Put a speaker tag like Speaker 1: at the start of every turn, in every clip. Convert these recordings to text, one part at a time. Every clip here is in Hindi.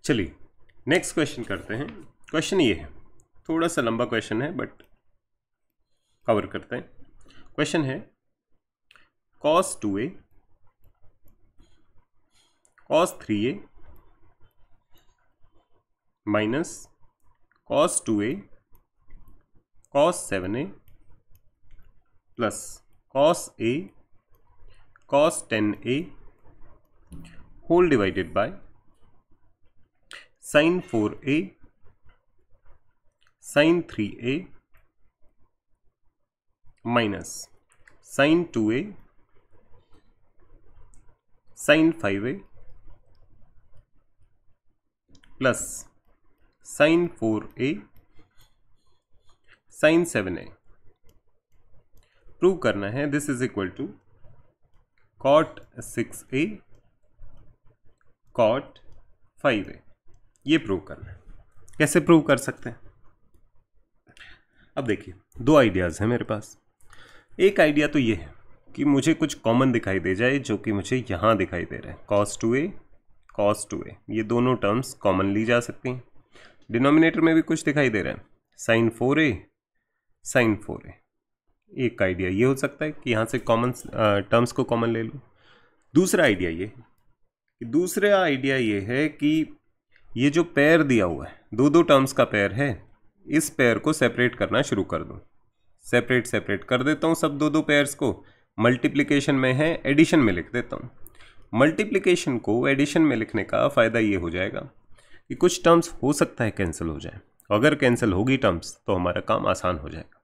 Speaker 1: चलिए नेक्स्ट क्वेश्चन करते हैं। क्वेश्चन ये है, थोड़ा सा लंबा क्वेश्चन है बट कवर करते हैं। क्वेश्चन है cos 2a cos 3a minus cos 2a cos 7a plus cos a cos 10a whole divided by sin 4a sin 3a minus sin 2a sin 5a plus sin 4a sin 7a। Prove करना है this is equal to cot 6a cot 5a। ये प्रूव करना है। कैसे प्रूव कर सकते हैं? अब देखिए दो आइडियाज़ हैं मेरे पास। एक आइडिया तो ये है कि मुझे कुछ कॉमन दिखाई दे जाए जो कि मुझे यहाँ दिखाई दे रहा है, cos 2a cos 2a। ये दोनों टर्म्स कॉमन ली जा सकती हैं। डिनोमिनेटर में भी कुछ दिखाई दे रहा है, sin 4a sin 4a। एक आइडिया ये हो सकता है कि यहाँ से कॉमन टर्म्स को कॉमन ले लूँ। दूसरा आइडिया ये है कि ये जो पेयर दिया हुआ है, दो टर्म्स का पेयर है, इस पेयर को सेपरेट करना शुरू कर दूँ। सेपरेट कर देता हूँ सब दो पेयर्स को। मल्टीप्लिकेशन में है, एडिशन में लिख देता हूँ। मल्टीप्लिकेशन को एडिशन में लिखने का फ़ायदा ये हो जाएगा कि कुछ टर्म्स हो सकता है कैंसिल हो जाए। अगर कैंसिल होगी टर्म्स तो हमारा काम आसान हो जाएगा।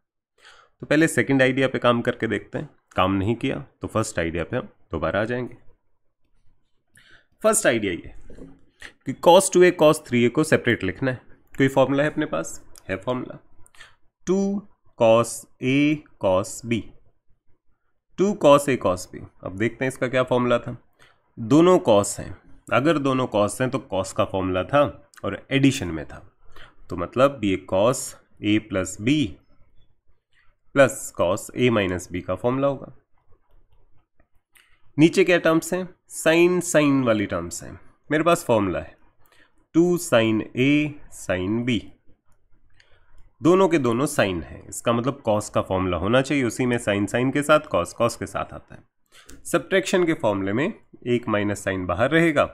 Speaker 1: तो पहले सेकंड आइडिया पे काम करके देखते हैं। काम नहीं किया तो फर्स्ट आइडिया पे हम दोबारा आ जाएंगे। फर्स्ट आइडिया ये कि cos 2a cos 3a को सेपरेट लिखना है। कोई फॉर्मूला है अपने पास? है formula 2 cos a cos b, 2 cos a cos b। अब देखते हैं इसका क्या फॉर्मूला था। दोनों cos हैं, अगर दोनों cos हैं तो cos का फॉर्मूला था और एडिशन में था, तो मतलब ये cos a plus b plus cos a minus b का फॉर्मूला होगा। नीचे क्या टर्म्स हैं? साइन वाली टर्म्स हैं। मेरे पास फॉर्मूला है 2 sin a sin b। दोनों के दोनों साइन हैं, इसका मतलब cos का फॉर्मूला होना चाहिए। उसी में साइन के साथ cos के साथ आता है। सब्ट्रैक्शन के फॉर्मूले में एक माइनस साइन बाहर रहेगा,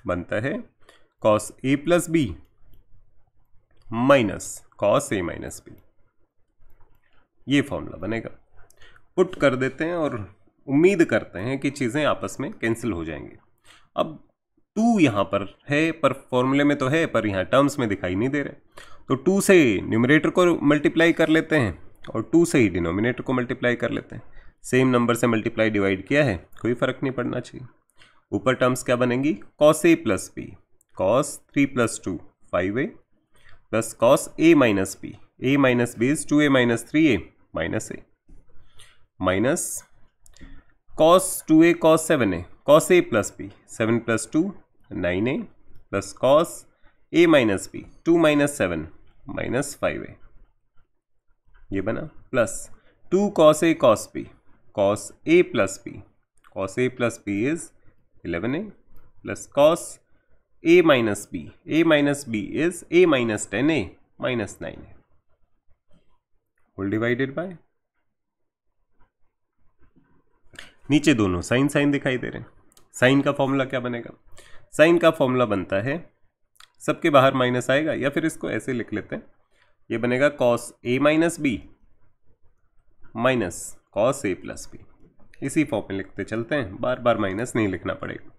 Speaker 1: बनता है cos a plus b minus cos a minus b। ये फॉर्मूला बनेगा। पुट कर देते हैं और उम्मीद करते हैं कि चीज़ें आपस में कैंसिल हो जाएंगी। अब 2 यहाँ पर है, पर फॉर्मूले में तो है, पर यहाँ टर्म्स में दिखाई नहीं दे रहे, तो 2 से न्यूमरेटर को मल्टीप्लाई कर लेते हैं और 2 से ही डिनोमिनेटर को मल्टीप्लाई कर लेते हैं। सेम नंबर से मल्टीप्लाई डिवाइड किया है, कोई फ़र्क नहीं पड़ना चाहिए। ऊपर टर्म्स क्या बनेंगी? cos a plus b cos 3 plus 2 5a plus cos a minus b, a minus b is 2a minus 3a minus a minus cos 2a cos 7a cos a plus b 7 plus 2 9a plus cos a minus b 2 minus 7 minus 5a। ये बना plus 2 cos a cos b cos a plus b cos a plus b is 11a plus cos a minus b is a minus 10a minus 9a whole divided by. नीचे दोनों साइन दिखाई दे रहे हैं। साइन का फॉर्मूला क्या बनेगा? साइन का फॉर्मूला बनता है, सबके बाहर माइनस आएगा, या फिर इसको ऐसे लिख लेते हैं, ये बनेगा cos a minus b minus cos a plus b। इसी फॉर्म में लिखते चलते हैं, बार बार माइनस नहीं लिखना पड़ेगा।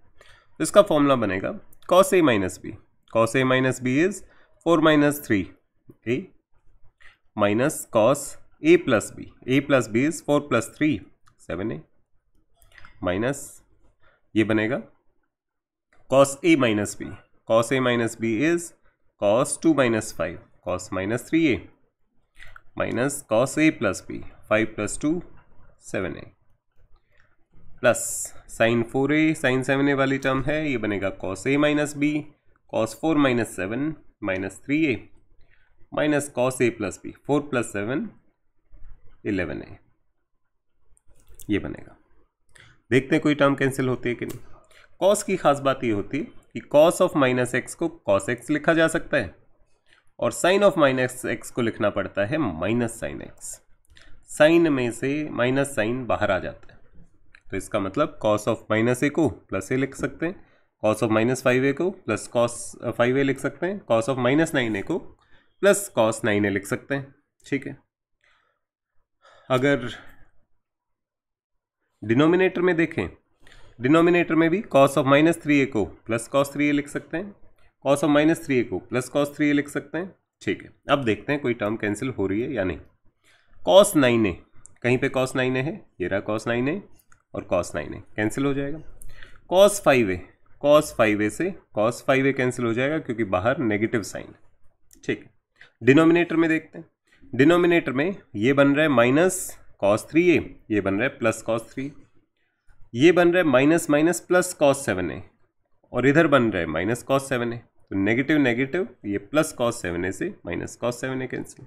Speaker 1: तो इसका फॉर्मूला बनेगा cos a minus b। cos a minus b is 4 minus 3a minus cos a plus b is 4 plus 3 7a minus ये बनेगा cos a minus b is cos 2 minus 5 cos minus 3a minus cos a plus b 5 plus 2 7a plus sin 4a sin 7a वाली टर्म है, ये बनेगा cos a minus b cos 4 minus 7 minus 3a minus cos a plus b 4 plus 7 11a। ये बनेगा। देखते हैं कोई टर्म कैंसिल होती है कि नहीं। कॉस की खास बात ये होती है कि कॉस ऑफ माइनस एक्स को कॉस एक्स लिखा जा सकता है और साइन ऑफ माइनस एक्स को लिखना पड़ता है माइनस साइन एक्स। साइन में से माइनस साइन बाहर आ जाता है, तो इसका मतलब कॉस ऑफ माइनस ए को प्लस ए लिख सकते हैं, कॉस ऑफ माइनस 5a को प्लस कॉस 5a लिख सकते हैं, कॉस ऑफ माइनस 9a को प्लस कॉस 9a लिख सकते हैं। ठीक है, अगर डिनोमिनेटर में देखें, डिनोमिनेटर में भी कॉस ऑफ माइनस 3a को प्लस कॉस 3a लिख सकते हैं, कॉस ऑफ माइनस 3a को प्लस कॉस 3a लिख सकते हैं। ठीक है, अब देखते हैं कोई टर्म कैंसिल हो रही है या नहीं। कॉस 9a, कहीं पे कॉस 9a है, ये रहा कॉस 9a और कॉस 9a कैंसिल हो जाएगा। कॉस 5a, कॉस 5a से कॉस 5a कैंसिल हो जाएगा क्योंकि बाहर नेगेटिव साइन। ठीक है, डिनोमिनेटर में देखते हैं। डिनोमिनेटर में ये बन रहा है माइनस कॉस 3a, ये बन रहा है प्लस कॉस 3, ये बन रहा है minus minus plus cos 7a और इधर बन रहा है माइनस कॉस 7a। तो नेगेटिव नेगेटिव, ये प्लस कॉस 7a से माइनस कॉस 7a कैंसिल।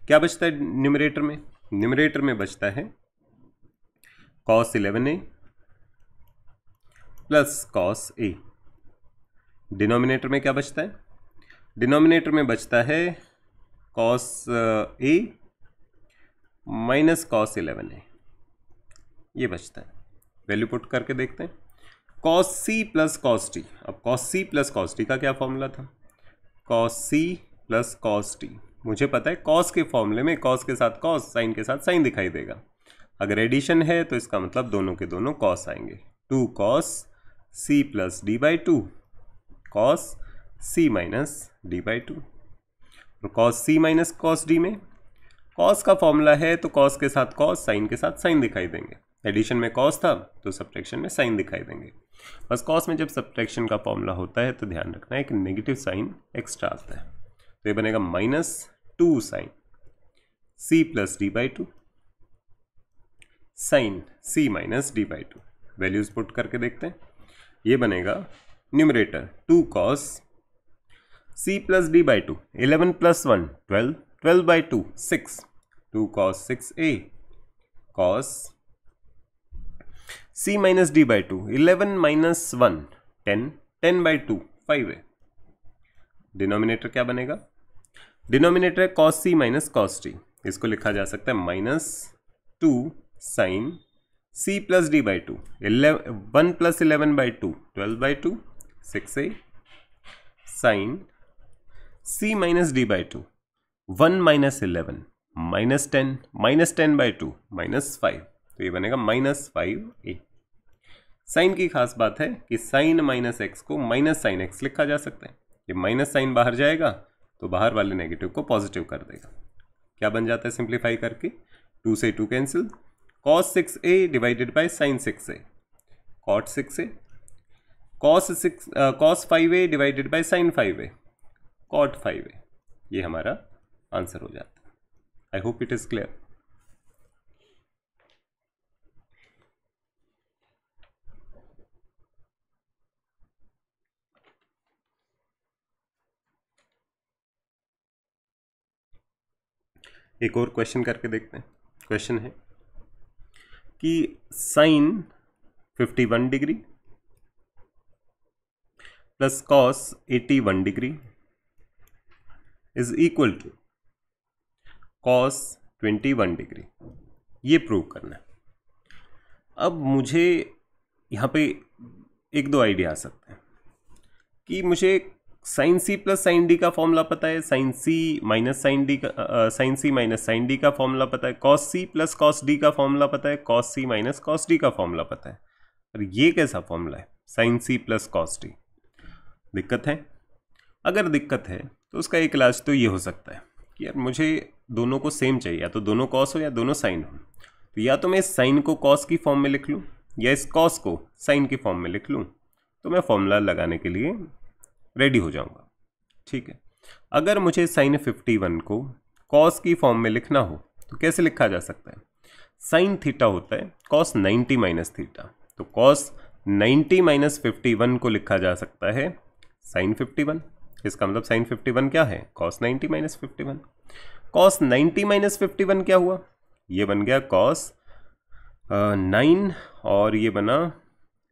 Speaker 1: क्या बचता है न्यूमरेटर में? न्यूमरेटर में बचता है cos 11a plus cos a। Denominator में क्या बचता है? डिनोमिनेटर में बचता है cos a minus cos 11a, ये बचता है। वैल्यू पुट करके देखते हैं। Cos c plus cos t, अब cos c plus cos t का क्या फॉर्मूला था? Cos c plus cos t, मुझे पता है कॉस के फॉर्मूले में कॉस के साथ कॉस, साइन के साथ साइन दिखाई देगा। अगर एडिशन है तो इसका मतलब दोनों के दोनों कॉस आएंगे। 2 cos c plus D by 2, cos c minus D by 2। और cos c minus cos d में कॉस का फॉर्मूला है तो कॉस के साथ कॉस, साइन के साथ साइन दिखाई देंगे। एडिशन में कॉस था तो सब्ट्रैक्शन में साइन दिखाई देंगे। बस कॉस में जब सब्ट्रैक्शन का फॉर्मूला होता है तो ध्यान रखना है कि नेगेटिव साइन एक्स्ट्रा आता है, तो ये बनेगा minus 2 sine c plus D by 2 sine c minus D by 2। Values put करके देखते हैं। ये बनेगा numerator 2 cos c plus D by 2, 11 plus 1 12, 12 by 2 6, 2 cos 6a cos c minus D by 2, 11 minus 1 10, 10 by 2 5a। Denominator क्या बनेगा? डिनोमिनेटर है cos c minus cos t, इसको लिखा जा सकता है minus 2 sine c plus D by 2, 1 plus 11 by 2 12 by 2 6a sine c minus D by 2, 1 minus 11 minus 10, minus 10 by 2 minus 5, तो ये बनेगा माइनस 5a। साइन की खास बात है कि साइन माइनस एक्स को माइनस साइन एक्स लिखा जा सकता है। ये माइनस साइन बाहर जाएगा तो बाहर वाले नेगेटिव को पॉजिटिव कर देगा। क्या बन जाता है सिंप्लीफाई करके? 2 से 2 cancel, cos 6a divided by sin 6a, cot 6a, cos 5a divided by sin 5a, cot 5a। ये हमारा आंसर हो जाता है। I hope it is clear. एक और क्वेश्चन करके देखते हैं। क्वेश्चन है कि sine 51 degree plus cos 81 degree is equal to cos 21 degree, ये प्रूव करना है। अब मुझे यहाँ पे एक दो आइडिया आ सकते हैं कि मुझे साइन सी प्लस साइन डी का फॉर्मूला पता है, साइन सी माइनस साइन डी का, साइन सी माइनस साइन डी का फॉर्मूला पता है, cos c plus cos d का फॉर्मूला पता है, कॉस सी माइनस कॉस डी का फॉर्मूला पता है। और ये कैसा फॉर्मूला है? साइन सी प्लस कॉस डी। दिक्कत है? अगर दिक्कत है तो उसका एक इलाज तो ये हो सकता है कि यार मुझे दोनों को सेम चाहिए, या तो दोनों कॉस हो या दोनों साइन हो। तो या तो मैं इस साइन को कॉस की फॉर्म में लिख लूँ या इस कॉस को साइन की फॉर्म में लिख लूँ, तो मैं फॉर्मूला लगाने के लिए रेडी हो जाऊंगा। ठीक है, अगर मुझे साइन 51 को कॉस की फॉर्म में लिखना हो तो कैसे लिखा जा सकता है? साइन थीटा होता है कॉस 90 माइनस थीटा, तो कॉस 90 माइनस 51 को लिखा जा सकता है साइन 51। इसका मतलब साइन 51 क्या है? Cos 90 minus 51। कॉस 90 माइनस 51 क्या हुआ? ये बन गया कॉस 9 और ये बना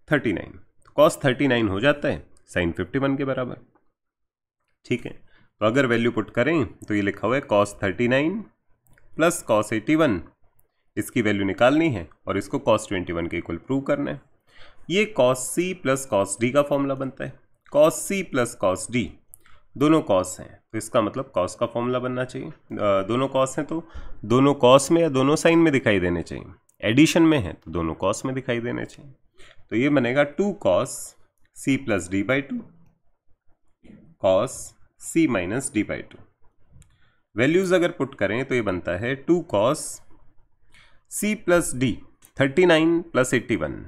Speaker 1: 39। cos 39 हो जाता है sin 51 के बराबर। ठीक है, तो अगर वैल्यू पुट करें तो ये लिखा हुआ है cos 39 प्लस cos 81, इसकी वैल्यू निकालनी है और इसको cos 21 के इक्वल प्रूव करना है। ये cos c plus cos d का फॉर्मूला बनता है। cos c plus cos d दोनों cos हैं, तो इसका मतलब cos का फॉर्मूला बनना चाहिए। दोनों cos हैं तो दोनों cos में या दोनों साइन में दिखाई देने चाहिए। एडिशन में है तो दोनों cos में दिखाई देने चाहिए। तो ये बनेगा 2 cos c plus d by 2 cos c minus d by 2। Values अगर पुट करें तो ये बनता है 2 cos c plus d 39 plus 81,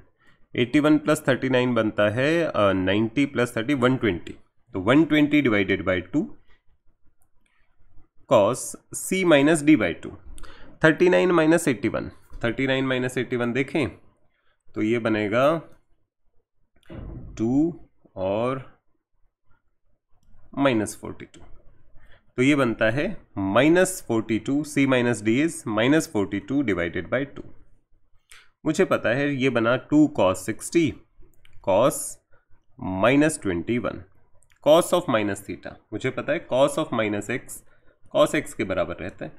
Speaker 1: 81 plus 39 बनता है 90 प्लस 30 120, तो 120 divided by 2 cos c minus d by 2। 39 minus 81, 39 minus 81 देखें तो ये बनेगा 2 और माइनस 42, तो ये बनता है minus 42, c minus D is minus 42 divided by 2। मुझे पता है ये बना 2 cos 60 cos minus 21 cos of minus theta, मुझे पता है cos of minus x cos x के बराबर रहता है।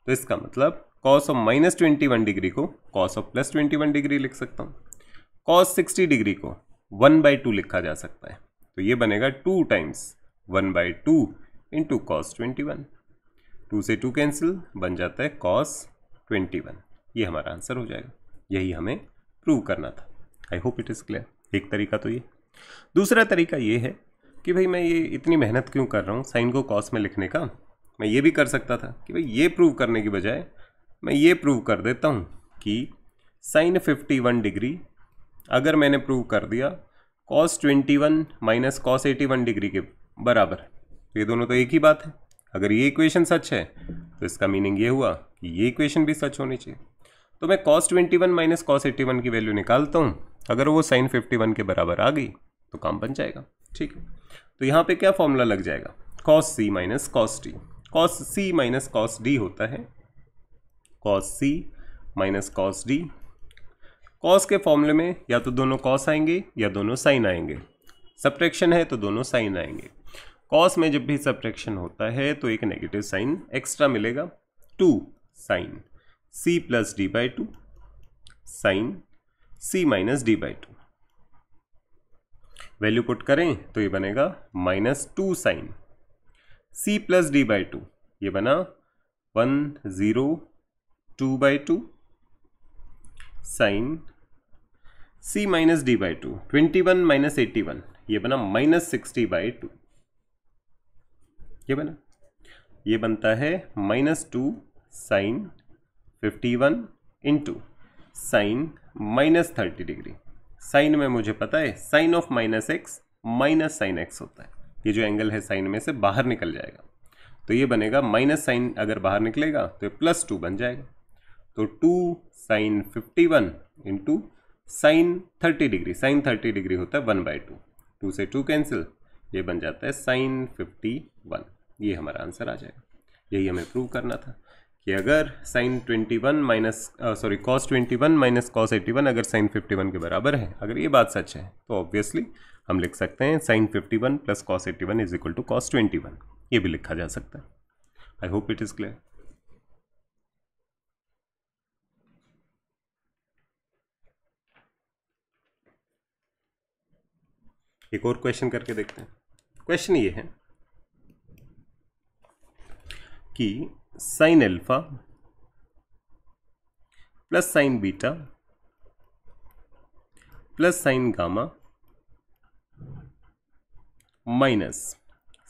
Speaker 1: तो इसका मतलब cos ऑफ माइनस 21 डिग्री को cos ऑफ प्लस 21 डिग्री लिख सकता हूँ। cos 60 डिग्री को 1/2 लिखा जा सकता है, तो ये बनेगा 2 टाइम्स 1/2 इंटू cos 21। 2 से 2 कैंसिल, बन जाता है cos 21। ये हमारा आंसर हो जाएगा। यही हमें प्रूव करना था। आई होप इट इज़ क्लियर। एक तरीका तो ये। दूसरा तरीका ये है कि भाई मैं ये इतनी मेहनत क्यों कर रहा हूँ साइन को cos में लिखने का। मैं ये भी कर सकता था कि भाई ये प्रूव करने की बजाय मैं ये प्रूव कर देता हूँ कि साइन 51 डिग्री अगर मैंने प्रूव कर दिया cos 21 माइनस cos 81 डिग्री के बराबर, तो ये दोनों तो एक ही बात है। अगर ये इक्वेशन सच है तो इसका मीनिंग ये हुआ कि ये इक्वेशन भी सच होनी चाहिए। तो मैं cos 21 माइनस cos 81 की वैल्यू निकालता हूँ, अगर वो sin 51 के बराबर आ गई तो काम बन जाएगा। ठीक है, तो यहाँ पे क्या फॉर्मूला लग जाएगा, cos c minus cos d। cos c minus cos d होता है cos c minus cos d। cos के फॉर्मूले में या तो दोनों cos आएंगे या दोनों sin आएंगे। सब्ट्रैक्शन है तो दोनों sin आएंगे। cos में जब भी सब्ट्रैक्शन होता है तो एक नेगेटिव साइन एक्स्ट्रा मिलेगा। 2 sin c plus D by 2 sin c minus D by 2। Value put करें तो ये बनेगा minus 2 sin c plus D by 2, ये बना 102 by 2 sin c minus D by 2। 21 minus 81, ये बना माइनस 60 बाई 2। ये बना, ये बनता है minus 2 sin 51 into sine minus 30 degree. Sine में मुझे पता है sine of minus x minus sine x होता है। ये जो एंगल है साइन में से बाहर निकल जाएगा, तो ये बनेगा माइनस साइन अगर बाहर निकलेगा तो ये प्लस 2 बन जाएगा। तो 2 sin 51 into sine 30 degree, sine 30 degree होता है 1/2। 2 से 2 कैंसिल, ये बन जाता है sin 51। ये हमारा आंसर आ जाएगा। यही हमें प्रूव करना था कि अगर sin 21 minus cos 21 minus cos 81 अगर sin 51 के बराबर है, अगर ये बात सच है तो ऑब्वियसली हम लिख सकते हैं sin 51 plus cos 81 is equal to cos 21। ये भी लिखा जा सकता है। I hope it is clear. एक और क्वेश्चन करके देखते हैं। क्वेश्चन ये है कि sine alpha plus sine beta plus sine gamma minus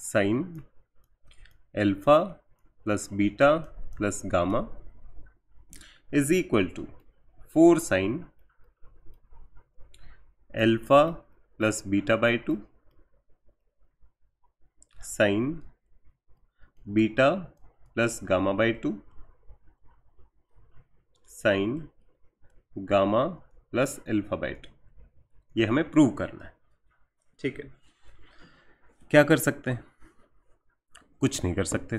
Speaker 1: sine alpha plus beta plus gamma is equal to 4 sine alpha plus beta by 2 sine beta plus gamma by 2 sine gamma plus alpha by 2। ये हमें प्रूव करना है। ठीक है, क्या कर सकते हैं? कुछ नहीं कर सकते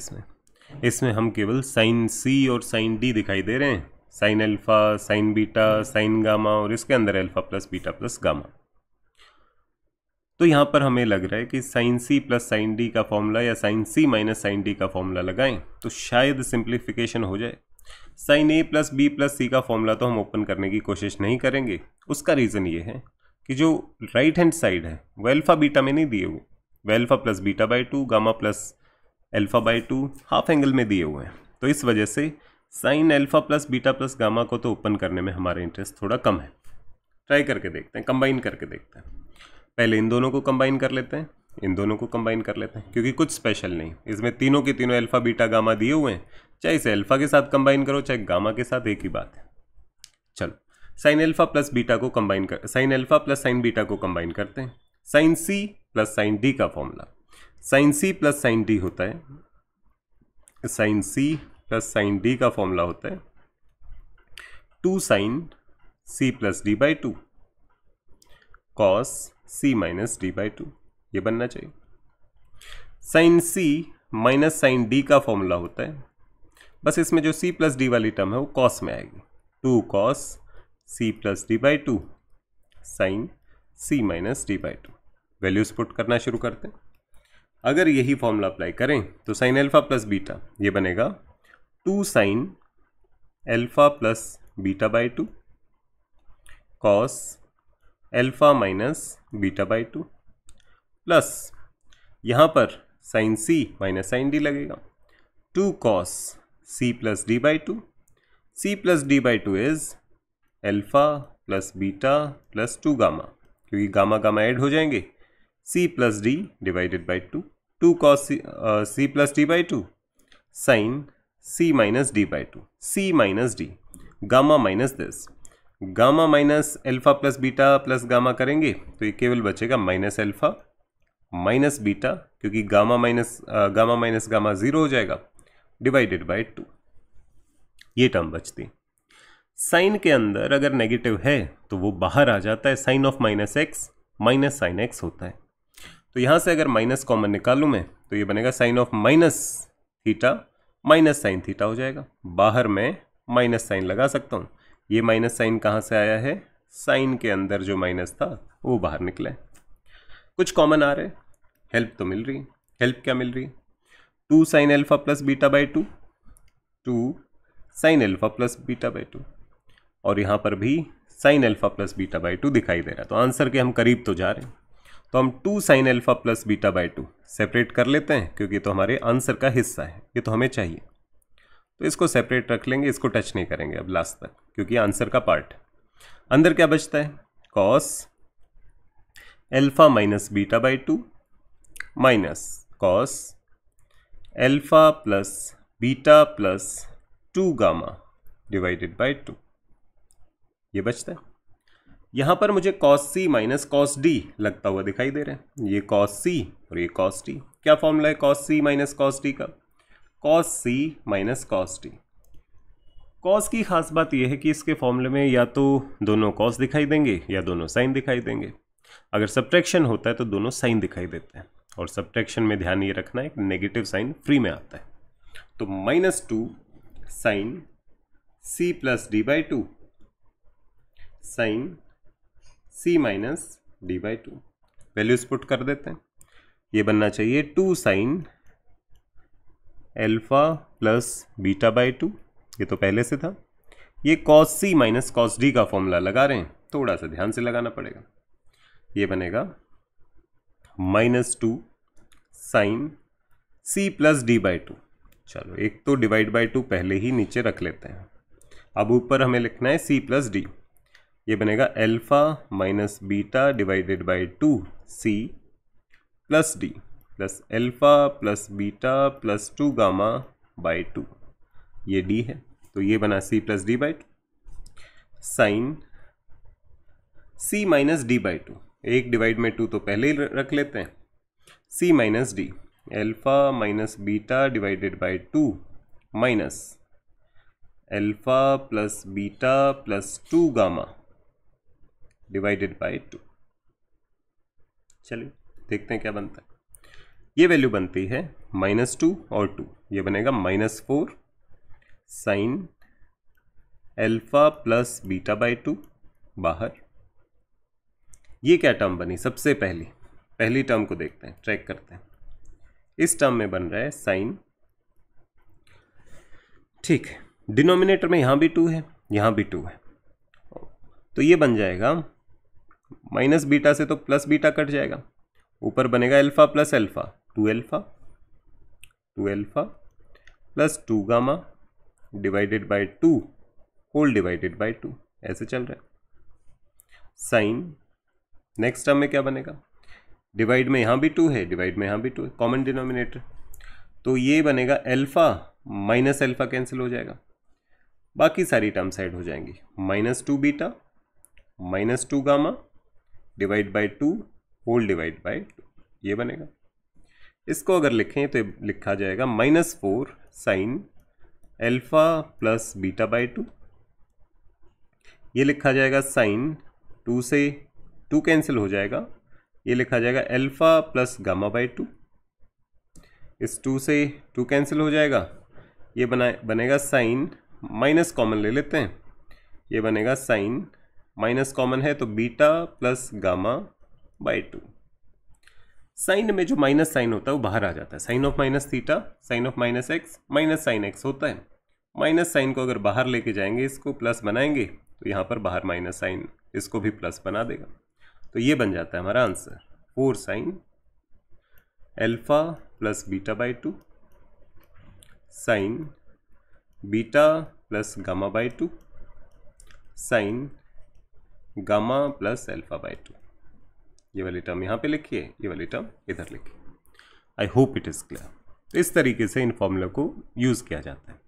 Speaker 1: इसमें हम केवल साइन सी और साइन डी दिखाई दे रहे हैं। Sine alpha, sine beta, sine gamma और इसके अंदर alpha plus beta plus gamma. तो यहाँ पर हमें लग रहा है कि साइन सी प्लस साइन डी का फॉर्मूला या साइन सी माइनस साइन डी का फॉर्मूला लगाएं तो शायद सिंप्लीफिकेशन हो जाए। Sine a plus b plus c का फॉर्मूला तो हम ओपन करने की कोशिश नहीं करेंगे। उसका रीज़न ये है कि जो राइट हैंड साइड है वो अल्फ़ा बीटा में नहीं दिए हुए, वो alpha plus beta by 2 gamma plus alpha by 2 half angle में दिए हुए हैं। तो इस वजह से sign alpha plus beta plus gamma को तो ओपन करने में हमारा इंटरेस्ट थोड़ा कम है। ट्राई करके देखते हैं, कंबाइन करके देखते हैं। पहले इन दोनों को कंबाइन कर लेते हैं, इन दोनों को कंबाइन कर लेते हैं, क्योंकि कुछ स्पेशल नहीं, इसमें तीनों के तीनों अल्फ़ा बीटा गामा दिए हुए हैं। चाहे इसे अल्फ़ा के साथ कंबाइन करो चाहे गामा के साथ, एक ही बात है। चलो साइन अल्फ़ा प्लस बीटा को कंबाइन कर, sine alpha plus sine beta को कंबाइन करते हैं। साइन सी प्लस साइन डी का फॉर्मूला, साइन सी प्लस साइन डी होता है, साइन सी प्लस साइन डी का फॉर्मूला होता है 2 sine C plus D by 2 cos C minus D by 2, ये बनना चाहिए। साइन सी माइनस साइन डी का फॉर्मूला होता है, बस इसमें जो सी प्लस डी वाली टर्म है वो कॉस में आएगी, 2 cos c plus D by 2 sine C minus D by 2। Values put करना शुरू करते हैं। अगर यही फॉर्मूला अप्लाई करें तो साइन अल्फ़ा प्लस बीटा ये बनेगा 2 sine alpha plus beta by 2 cos alpha minus beta by 2 plus यहाँ पर साइन सी माइनस साइन डी लगेगा, 2 cos c plus D by 2, C plus D by 2 is alpha plus beta plus 2 gamma, क्योंकि गामा गामा ऐड हो जाएंगे, c plus d divided by 2, 2 cos c plus D by 2 sine C minus D by 2, C minus D, gamma minus this, gamma minus alpha plus beta plus gamma करेंगे तो ये केवल बचेगा माइनस अल्फ़ा माइनस बीटा, क्योंकि गामा माइनस गामा 0 हो जाएगा, डिवाइडेड बाई 2, ये टर्म बचती। साइन के अंदर अगर नेगेटिव है तो वो बाहर आ जाता है, sine of minus x minus sine x होता है। तो यहाँ से अगर माइनस कॉमन निकालूँ मैं तो ये बनेगा sine of minus theta minus sine theta हो जाएगा। बाहर मैं माइनस साइन लगा सकता हूँ, ये माइनस साइन कहाँ से आया है, साइन के अंदर जो माइनस था वो बाहर निकला है। कुछ कॉमन आ रहे, हेल्प तो मिल रही है। हेल्प क्या मिल रही है, 2 sine alpha plus beta by 2, 2 sine alpha plus beta by 2, और यहाँ पर भी sign alpha plus beta by 2 दिखाई दे रहा है। तो आंसर के हम करीब तो जा रहे हैं। तो हम 2 sine alpha plus beta by 2 separate कर लेते हैं, क्योंकि तो हमारे आंसर का हिस्सा है, ये तो हमें चाहिए। तो इसको सेपरेट रख लेंगे, इसको टच नहीं करेंगे अब लास्ट तक, क्योंकि आंसर का पार्ट है। अंदर क्या बचता है, cos alpha minus beta by 2 minus cos alpha plus beta plus 2 gamma divided by 2, ये बचता है। यहाँ पर मुझे कॉस सी माइनस कॉस डी लगता हुआ दिखाई दे रहा है, ये कॉस सी और ये कॉस डी। क्या फॉर्मूला है कॉस सी माइनस कॉस डी का, कॉस सी माइनस कॉस डी। कॉस की खास बात यह है कि इसके फॉर्मूले में या तो दोनों कॉस दिखाई देंगे या दोनों साइन दिखाई देंगे। अगर सब्ट्रैक्शन होता है तो दोनों साइन दिखाई देते हैं, और सब्ट्रैक्शन में ध्यान ये रखना है कि नेगेटिव साइन फ्री में आता है। तो -2 sine C plus D by 2 sine C minus D by 2, values put कर देते हैं। ये बनना चाहिए 2 sine alpha plus beta by 2, ये तो पहले से था। ये कॉस सी माइनस कॉस डी का फॉर्मूला लगा रहे हैं, थोड़ा सा ध्यान से लगाना पड़ेगा। ये बनेगा -2 sine C plus D by 2। चलो एक तो डिवाइड बाई 2 पहले ही नीचे रख लेते हैं, अब ऊपर हमें लिखना है सी प्लस डी। ये बनेगा alpha minus beta divided by 2 C plus D plus alpha plus beta plus 2 gamma by 2, ये डी है। तो ये बना C plus D by 2 sine C minus D by 2, एक डिवाइड में 2 तो पहले ही रख लेते हैं, C minus D alpha minus beta divided by 2 minus alpha plus beta plus 2 gamma divided by 2। चलिए देखते हैं क्या बनता है। ये वैल्यू बनती है -2 और 2, ये बनेगा -4 sign alpha plus beta by 2 बाहर। ये क्या टर्म बनी सबसे पहली, पहली टर्म को देखते हैं, ट्रैक करते हैं। इस टर्म में बन रहा है साइन, ठीक है। डिनोमिनेटर में यहाँ भी 2 है, यहाँ भी 2 है, तो ये बन जाएगा माइनस बीटा से तो प्लस बीटा कट जाएगा, ऊपर बनेगा alpha plus alpha, 2 alpha plus 2 gamma divided by 2 whole divided by 2, ऐसे चल रहा है। साइन, नेक्स्ट टर्म में क्या बनेगा, डिवाइड में यहाँ भी 2 है, डिवाइड में यहाँ भी 2 है, कॉमन डिनोमिनेटर, तो ये बनेगा अल्फा माइनस अल्फा कैंसिल हो जाएगा, बाकी सारी टर्म साइड हो जाएंगी, -2 beta -2 gamma divide by 2 whole divide by 2, ये बनेगा। इसको अगर लिखें तो लिखा जाएगा -4 sine alpha plus beta by 2, ये लिखा जाएगा साइन 2 से 2 कैंसिल हो जाएगा, ये लिखा जाएगा अल्फा प्लस गामा बाय 2, इस 2 से 2 कैंसिल हो जाएगा, ये बनेगा साइन, माइनस कॉमन ले लेते हैं, ये बनेगा साइन, माइनस कॉमन है तो beta plus gamma by 2। Sine में जो माइनस साइन होता है वो बाहर आ जाता है, sine of minus theta, sine of minus x, minus sine x होता है। माइनस साइन को अगर बाहर लेके जाएंगे, इसको प्लस बनाएंगे तो यहाँ पर बाहर माइनस साइन इसको भी प्लस बना देगा, तो ये बन जाता है हमारा answer 4 sine alpha plus beta by 2 sine beta plus gamma by 2 sine gamma plus alpha by 2। ये वाली टर्म यहाँ पे लिखिए, ये वाली टर्म इधर लिखिए। आई होप इट इज़ क्लियर। इस तरीके से इन फॉर्मूला को यूज़ किया जाता है।